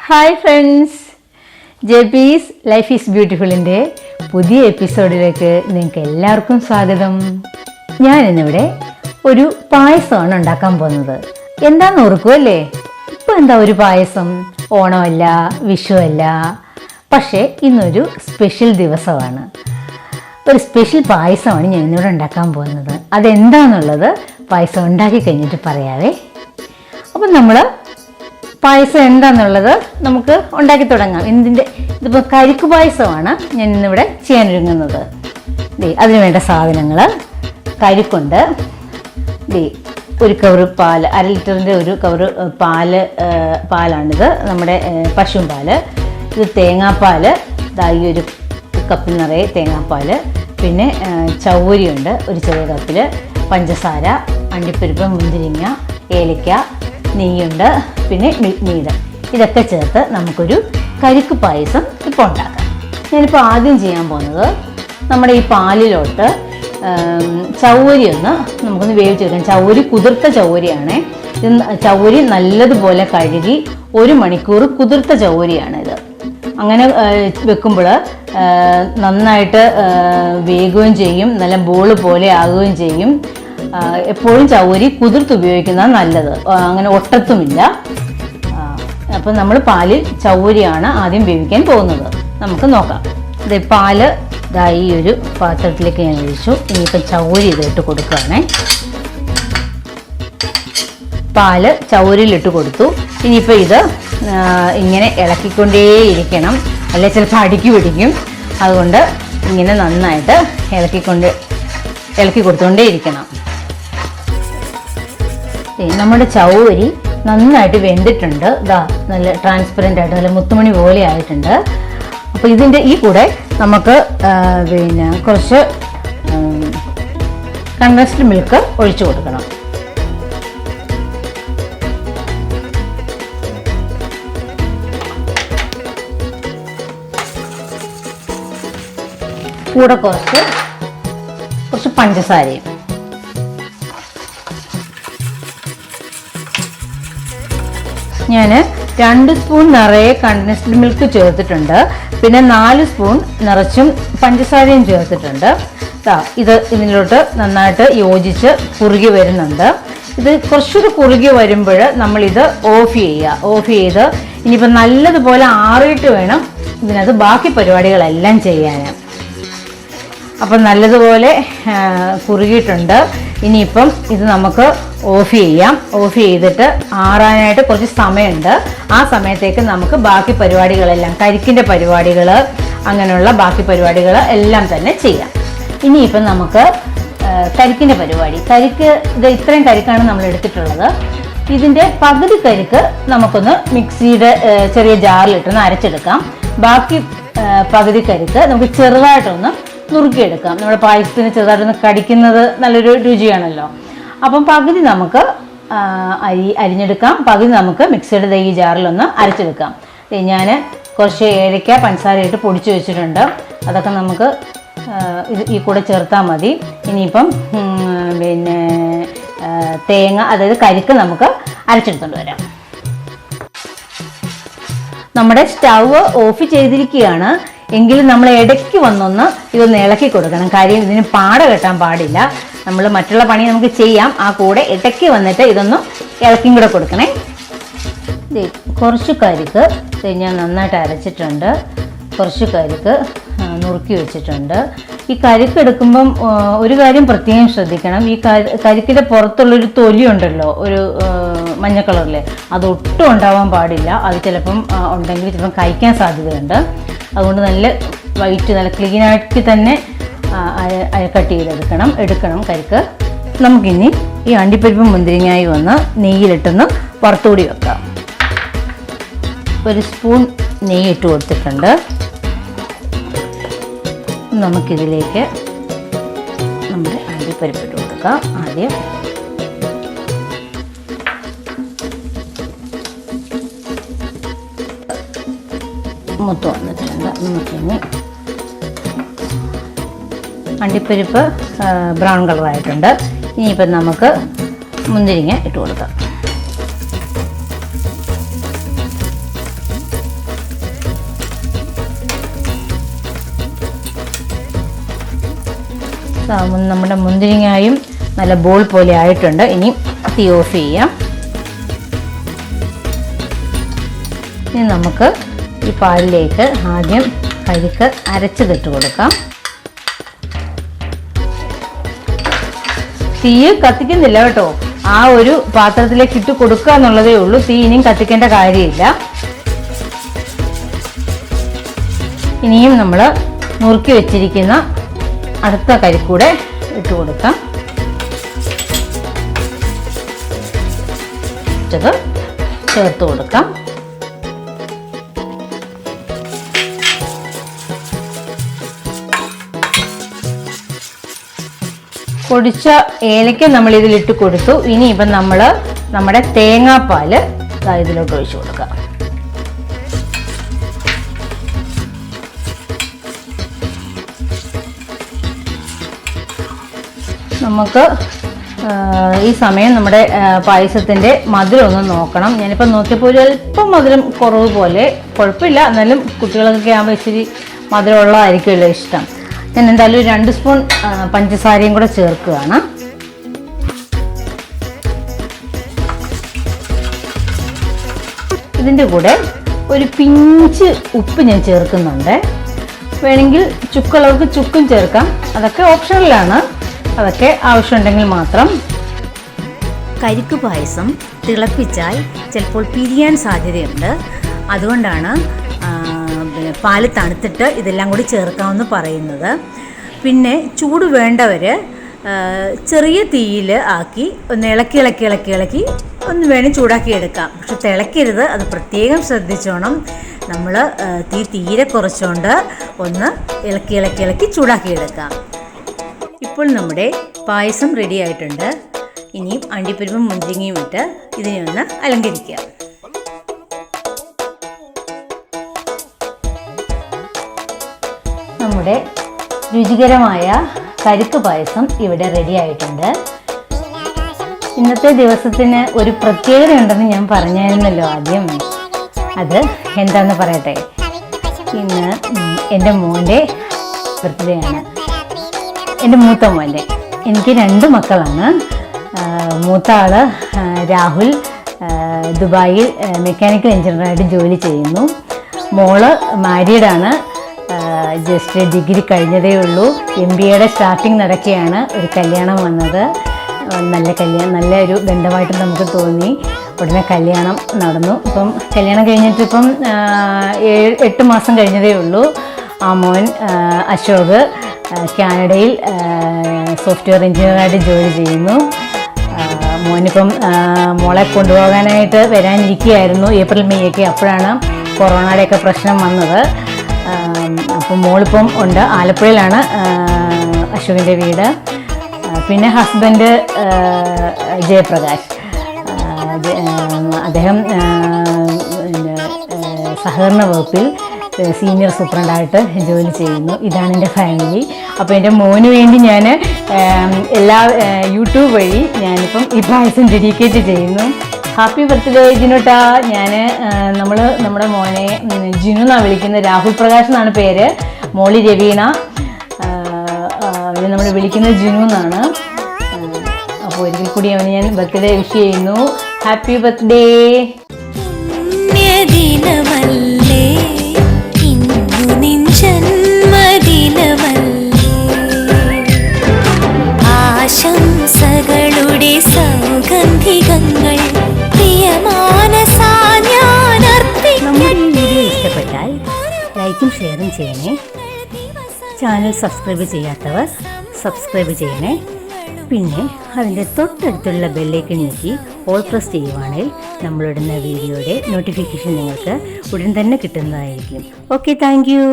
Hi friends, ജെബീസ് life is ബ്യൂട്ടിഫുള്ളിൻ്റെ പുതിയ എപ്പിസോഡിലേക്ക് നിങ്ങൾക്ക് എല്ലാവർക്കും സ്വാഗതം. ഞാനിന്നിവിടെ ഒരു പായസമാണ് ഉണ്ടാക്കാൻ പോകുന്നത്. എന്താണെന്ന് ഓർക്കുമല്ലേ? ഇപ്പം എന്താ ഒരു പായസം? ഓണമല്ല, വിഷുവല്ല, പക്ഷേ ഇന്നൊരു സ്പെഷ്യൽ ദിവസമാണ്. ഒരു സ്പെഷ്യൽ പായസമാണ് ഞാൻ ഇന്നിവിടെ ഉണ്ടാക്കാൻ പോകുന്നത്. അതെന്താണെന്നുള്ളത് പായസം ഉണ്ടാക്കി കഴിഞ്ഞിട്ട് പറയാവേ. അപ്പം നമ്മൾ പായസം എന്താണെന്നുള്ളത് നമുക്ക് ഉണ്ടാക്കി തുടങ്ങാം. ഇതിപ്പോൾ കരിക്ക് പായസമാണ് ഞാൻ ഇന്നിവിടെ ചെയ്യാനൊരുങ്ങുന്നത്. അതിന് വേണ്ട സാധനങ്ങൾ: കരിക്കുണ്ട്, ഒരു കവറ് പാല്, 1/2 ലിറ്ററിൻ്റെ ഒരു കവറ് പാലാണിത്, നമ്മുടെ പശുവും പാല്. ഇത് തേങ്ങാപ്പാൽ, ഈ ഒരു കപ്പിൽ നിറയെ തേങ്ങാപ്പാൽ. പിന്നെ ചൗവരിയുണ്ട് ഒരു ചെറിയ കപ്പിൽ, പഞ്ചസാര, അണ്ടിപ്പരിപ്പ്, മുന്തിരിങ്ങ, ഏലക്ക, നെയ്യുണ്ട്, പിന്നെ മിൽക്ക് മെയ്ഡ്. ഇതൊക്കെ ചേർത്ത് നമുക്കൊരു കരിക്ക് പായസം ഇപ്പോൾ ഉണ്ടാക്കാം. ഞാനിപ്പോൾ ആദ്യം ചെയ്യാൻ പോകുന്നത്, നമ്മുടെ ഈ പാലിലോട്ട് ചൗവരി നമുക്കൊന്ന് വേവിച്ചെടുക്കാം. ചൗവരി കുതിർത്ത ചൗവരിയാണ്. ഇത് ചൗവരി നല്ലതുപോലെ കഴുകി 1 മണിക്കൂർ കുതിർത്ത ചൗവരിയാണിത്. അങ്ങനെ വെക്കുമ്പോൾ നന്നായിട്ട് വേകുകയും ചെയ്യും, നല്ല ബോൾ പോലെ ആകുകയും ചെയ്യും. എപ്പോഴും ചൗവരി കുതിർത്ത് ഉപയോഗിക്കുന്നതാണ് നല്ലത്, അങ്ങനെ ഒട്ടത്തുമില്ല. അപ്പം നമ്മൾ പാലിൽ ചൗവരിയാണ് ആദ്യം വേവിക്കാൻ പോകുന്നത്. നമുക്ക് നോക്കാം. ഇത് പാല് ഈ ഒരു പാത്രത്തിലേക്ക് ഞാൻ ഒഴിച്ചു. ഇനിയിപ്പം ചൗവരി ഇതിട്ട് കൊടുക്കുകയാണേ. പാല് ചൗവരിയിലിട്ട് കൊടുത്തു. ഇനിയിപ്പോൾ ഇത് ഇങ്ങനെ ഇളക്കിക്കൊണ്ടേയിരിക്കണം, അല്ലെ ചിലപ്പോൾ അടുക്കി പിടിക്കും. അതുകൊണ്ട് ഇങ്ങനെ നന്നായിട്ട് ഇളക്കി കൊടുത്തുകൊണ്ടേയിരിക്കണം. നമ്മുടെ ചൗവരി നന്നായിട്ട് വെന്തിട്ടുണ്ട്. നല്ല ട്രാൻസ്പെറൻ്റ് ആയിട്ട് നല്ല മുത്തുമണി പോലെ ആയിട്ടുണ്ട്. അപ്പോൾ ഇതിൻ്റെ ഈ കൂടെ നമുക്ക് കുറച്ച് കണ്ടൻസ്ഡ് മിൽക്ക് ഒഴിച്ചു കൊടുക്കണം. കൂടെ കുറച്ച് പഞ്ചസാരയും. ഞാൻ 2 സ്പൂൺ നിറയെ കണ്ടൻസ്ഡ് മിൽക്ക് ചേർത്തിട്ടുണ്ട്. പിന്നെ 4 സ്പൂൺ നിറച്ചും പഞ്ചസാരയും ചേർത്തിട്ടുണ്ട്. ഇതിലോട്ട് നന്നായിട്ട് യോജിച്ച് കുറുകി വരുന്നുണ്ട്. ഇത് കുറച്ചുകൂടി കുറുകി വരുമ്പോൾ നമ്മളിത് ഓഫ് ചെയ്ത് ഇനിയിപ്പോൾ നല്ലതുപോലെ ആറിയിട്ട് വേണം ഇതിനകത്ത് ബാക്കി പരിപാടികളെല്ലാം ചെയ്യാൻ. അപ്പം നല്ലതുപോലെ കുറുകിയിട്ടുണ്ട്. ഇനിയിപ്പം ഇത് നമുക്ക് ഓഫ് ചെയ്യാം. ഓഫ് ചെയ്തിട്ട് ആറാനായിട്ട് കുറച്ച് സമയമുണ്ട്. ആ സമയത്തേക്ക് നമുക്ക് ബാക്കി പരിപാടികളെല്ലാം, കരിക്കിൻ്റെ പരിപാടികൾ, അങ്ങനെയുള്ള ബാക്കി പരിപാടികൾ എല്ലാം തന്നെ ചെയ്യാം. ഇനിയിപ്പം നമുക്ക് കരിക്കിൻ്റെ പരിപാടി. ഇത് ഇത്രയും കരിക്കാണ് നമ്മൾ എടുത്തിട്ടുള്ളത്. ഇതിൻ്റെ പകുതി കരിക്ക് നമുക്കൊന്ന് മിക്സിയുടെ ചെറിയ ജാറിലിട്ടൊന്ന് അരച്ചെടുക്കാം. ബാക്കി പകുതി കരിക്ക് നമുക്ക് ചെറുതായിട്ടൊന്ന് നുറുക്കിയെടുക്കാം. നമ്മുടെ പായസത്തിന് ചെറുതായിട്ടൊന്ന് കടിക്കുന്നത് നല്ലൊരു രുചിയാണല്ലോ. അപ്പം പകുതി നമുക്ക് അരിഞ്ഞെടുക്കാം, പകുതി നമുക്ക് മിക്സിയുടെ ഈ ജാറിലൊന്ന് അരച്ചെടുക്കാം. ഞാൻ കുറച്ച് ഏലക്ക, പഞ്ചസാര ഇട്ട് പൊടിച്ച് വെച്ചിട്ടുണ്ട്. അതൊക്കെ നമുക്ക് ഈ കൂടെ ചേർത്താൽ മതി. ഇനിയിപ്പം തേങ്ങ, അതായത് കരിക്ക് നമുക്ക് അരച്ചെടുത്തുകൊണ്ട് വരാം. നമ്മുടെ സ്റ്റൗവ് ഓഫ് ചെയ്തിരിക്കുകയാണ്. എങ്കിലും നമ്മൾ ഇടയ്ക്ക് വന്നൊന്ന് ഇതൊന്ന് ഇളക്കി കൊടുക്കണം. കാര്യം ഇതിന് പാട കെട്ടാൻ പാടില്ല. നമ്മൾ മറ്റുള്ള പണി നമുക്ക് ചെയ്യാം, ആ കൂടെ ഇടയ്ക്ക് വന്നിട്ട് ഇതൊന്ന് ഇളക്കിയും കൂടെ കൊടുക്കണേ. കുറച്ച് കരിക്ക് ഞാൻ നന്നായിട്ട് അരച്ചിട്ടുണ്ട്. കുറച്ച് കരിക്ക് നുറുക്കി വെച്ചിട്ടുണ്ട്. ഈ കരിക്ക് എടുക്കുമ്പം ഒരു കാര്യം പ്രത്യേകം ശ്രദ്ധിക്കണം. ഈ കരിക്കിൻ്റെ പുറത്തുള്ളൊരു തൊലി ഉണ്ടല്ലോ, ഒരു മഞ്ഞ കളറിലെ, അതൊട്ടും ഉണ്ടാവാൻ പാടില്ല. അത് ചിലപ്പം ഉണ്ടെങ്കിൽ ചിലപ്പം കഴിക്കാൻ സാധ്യതയുണ്ട്. അതുകൊണ്ട് നല്ല വൈറ്റ്, നല്ല ക്ലീനാക്കി തന്നെ കട്ട് ചെയ്തെടുക്കണം കരിക്ക്. നമുക്കിനി ഈ അണ്ടിപ്പരിപ്പും മുന്തിരിങ്ങായി നെയ്യിലിട്ടൊന്ന് വറുത്തുകൂടി വെക്കാം. 1 സ്പൂൺ നെയ്യ് ഇട്ട് കൊടുത്തിട്ടുണ്ട്. നമുക്കിതിലേക്ക് നമ്മുടെ അണ്ടിപ്പരിപ്പ് ഇട്ട് കൊടുക്കാം. ആദ്യം മൂത്ത് വന്നിട്ടുണ്ട്. നമുക്കിനി അണ്ടിപ്പരിപ്പ് ബ്രൗൺ കളറായിട്ടുണ്ട്. ഇനിയിപ്പം നമുക്ക് മുന്തിരിങ്ങ ഇട്ട് കൊടുക്കാം. നമ്മുടെ മുന്തിരിങ്ങായും നല്ല ബോൾ പോലെ ആയിട്ടുണ്ട്. ഇനി തീ ഓഫ് ചെയ്യാം. ഇനി നമുക്ക് ഈ പാലിലേക്ക് ആദ്യം കരിക്ക് അരച്ചതിട്ട് കൊടുക്കാം. തീ കത്തിക്കുന്നില്ല കേട്ടോ, ആ ഒരു പാത്രത്തിലേക്ക് ഇട്ട് കൊടുക്കുക എന്നുള്ളതേ ഉള്ളൂ. തീ ഇനിയും കത്തിക്കേണ്ട കാര്യമില്ല. ഇനിയും നമ്മൾ നുറുക്കി വെച്ചിരിക്കുന്ന അടുത്ത കരിക്കൂടെ ഇട്ട് കൊടുക്കാം. ചേർത്ത് കൊടുക്കാം. പൊടിച്ച ഏലക്ക നമ്മൾ ഇതിലിട്ട് കൊടുത്തു. ഇനി ഇപ്പം നമ്മൾ നമ്മുടെ തേങ്ങാപ്പാല് ഇതിലോട്ട് ഒഴിച്ചു കൊടുക്കാം. നമുക്ക് ഈ സമയം നമ്മുടെ പായസത്തിൻ്റെ മധുരം ഒന്ന് നോക്കണം. ഞാനിപ്പോൾ നോക്കിയപ്പോൾ ഒരു അല്പം മധുരം കുറവ് പോലെ, കുഴപ്പമില്ല, എന്നാലും കുട്ടികൾക്കൊക്കെ ആകുമ്പോൾ ഇച്ചിരി മധുരമുള്ളതായിരിക്കുമല്ലോ ഇഷ്ടം. ഞാൻ എന്തായാലും 2 സ്പൂൺ പഞ്ചസാരയും കൂടെ ചേർക്കുകയാണ്. ഇതിൻ്റെ കൂടെ ഒരു പിഞ്ച് ഉപ്പ് ഞാൻ ചേർക്കുന്നുണ്ട്. വേണമെങ്കിൽ ചുക്കുള്ളവർക്ക് ചുക്കും ചേർക്കാം, അതൊക്കെ ഓപ്ഷണലാണ്, അതൊക്കെ ആവശ്യമുണ്ടെങ്കിൽ മാത്രം. കരിക്ക് പായസം തിളപ്പിച്ചാൽ ചിലപ്പോൾ പിരിയാൻ സാധ്യതയുണ്ട്. അതുകൊണ്ടാണ് പാല് തണുത്തിട്ട് ഇതെല്ലാം കൂടി ചേർക്കാമെന്ന് പറയുന്നത്. പിന്നെ ചൂട് വേണ്ടവർ ചെറിയ തീയിൽ ആക്കി ഒന്ന് ഇളക്കി ഒന്ന് വേണം ചൂടാക്കി എടുക്കാം. പക്ഷെ തിളക്കരുത്, അത് പ്രത്യേകം ശ്രദ്ധിച്ചോണം. നമ്മൾ തീരെ കുറച്ചുകൊണ്ട് ഒന്ന് ഇളക്കി ചൂടാക്കി എടുക്കാം. ഇപ്പോൾ നമ്മുടെ പായസം റെഡി ആയിട്ടുണ്ട്. ഇനിയും അണ്ടിപ്പരിപ്പും മുന്തിരിങ്ങയും ഇട്ട് ഇതിനെ ഒന്ന് അലങ്കരിക്കാം. നമ്മുടെ രുചികരമായ കരിക്ക് പായസം ഇവിടെ റെഡി ആയിട്ടുണ്ട്. ഇന്നത്തെ ദിവസത്തിന് ഒരു പ്രത്യേകത ഉണ്ടെന്ന് ഞാൻ പറഞ്ഞായിരുന്നല്ലോ ആദ്യം. അത് എന്താണെന്ന് പറയട്ടെ. ഇന്ന് എൻ്റെ മോൻ്റെ ബർത്ത്ഡേ ആണ്. എൻ്റെ മൂത്ത മോൻ്റെ. എനിക്ക് 2 മക്കളാണ്. മൂത്ത ആള് രാഹുൽ ദുബായിൽ മെക്കാനിക്കൽ എഞ്ചിനീയറായിട്ട് ജോലി ചെയ്യുന്നു. മോള് മാരീഡാണ്, ജസ്റ്റ് ഡിഗ്രി കഴിഞ്ഞതേ ഉള്ളൂ. MBAയുടെ സ്റ്റാർട്ടിങ് നടക്കുകയാണ്. ഒരു കല്യാണം വന്നത്, നല്ല ഒരു ബന്ധമായിട്ട് നമുക്ക് തോന്നി. ഉടനെ കല്യാണം നടന്നു. ഇപ്പം കല്യാണം കഴിഞ്ഞിട്ടിപ്പം 8 മാസം കഴിഞ്ഞതേ ഉള്ളൂ. ആ മോൻ അശോക് കാനഡയിൽ സോഫ്റ്റ്വെയർ എഞ്ചിനീയറായിട്ട് ജോലി ചെയ്യുന്നു. മോനിപ്പം മോളെ കൊണ്ടുപോകാനായിട്ട് വരാനിരിക്കുകയായിരുന്നു ഏപ്രിൽ മെയ് ഒക്കെ. അപ്പോഴാണ് കൊറോണയുടെയൊക്കെ പ്രശ്നം വന്നത്. അപ്പം മോളിപ്പം ഉണ്ട്, ആലപ്പുഴയിലാണ് അശോകിൻ്റെ വീട്. പിന്നെ ഹസ്ബൻഡ് ജയപ്രകാശ്, അദ്ദേഹം സഹകരണ വകുപ്പിൽ സീനിയർ സൂപ്രണ്ടായിട്ട് ജോലി ചെയ്യുന്നു. ഇതാണ് എൻ്റെ ഫാമിലി. അപ്പോൾ എൻ്റെ മോന് വേണ്ടി ഞാൻ യൂട്യൂബ് വഴി ഞാനിപ്പം ഈ പായസം ഡെഡിക്കേറ്റ് ചെയ്യുന്നു. ഹാപ്പി ബർത്ത്ഡേ ജിനുട്ടാ. നമ്മുടെ മോനെ ജിനു എന്നാണ് വിളിക്കുന്നത്. രാഹുൽ പ്രകാശ് എന്നാണ് പേര്. മോളി രവീണ, അവനെ നമ്മൾ വിളിക്കുന്നത് ജിനു എന്നാണ്. അപ്പോൾ ഒരിക്കൽ കൂടി അവന് ഞാൻ ബർത്ത്ഡേ വിഷ് ചെയ്യുന്നു. Happy birthday. ആശംസകളുടെ സൗഗന്ധികങ്ങൾ നമ്മുടെ ഈ വീഡിയോ ഇഷ്ടപ്പെട്ടാൽ ലൈക്കും ഷെയറും ചെയ്യണേ. ചാനൽ സബ്സ്ക്രൈബ് ചെയ്യാത്തവർ സബ്സ്ക്രൈബ് ചെയ്യണേ. പിന്നെ അതിൻ്റെ തൊട്ടടുത്തുള്ള ബെല്ലൈക്കൺ ഞെക്കി ഓൾ പ്രസ് ചെയ്യുവാണെങ്കിൽ നമ്മളിടുന്ന വീഡിയോയുടെ നോട്ടിഫിക്കേഷൻ നിങ്ങൾക്ക് ഉടൻ തന്നെ കിട്ടുന്നതായിരിക്കും. Okay, thank you.